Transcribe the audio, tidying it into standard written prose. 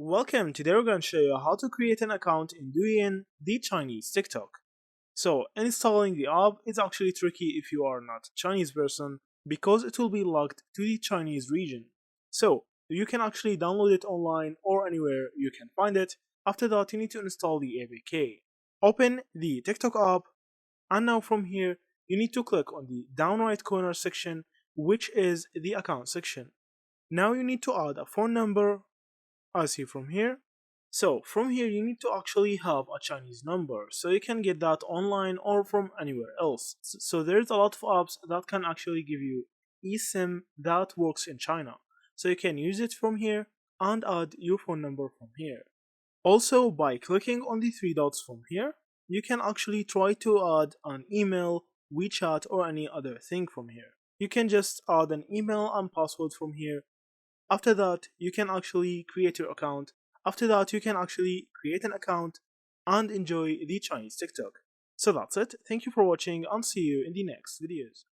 Welcome, today we're going to show you how to create an account in Douyin, the Chinese TikTok. So installing the app is actually tricky if you are not a Chinese person because it will be locked to the Chinese region. So you can actually download it online or anywhere you can find it. After that you need to install the APK. Open the TikTok app, and now from here you need to click on the down right corner section, which is the account section. Now you need to add a phone number as see from here. So from here you need to actually have a Chinese number so you can get that online or from anywhere else. So there's a lot of apps that can actually give you eSIM that works in China. So you can use it from here and add your phone number from here. Also, by clicking on the three dots from here, you can actually try to add an email, WeChat, or any other thing from here. You can just add an email and password from here. After that, you can actually create your account. After that, you can actually create an account and enjoy the Chinese TikTok. So that's it. Thank you for watching and see you in the next videos.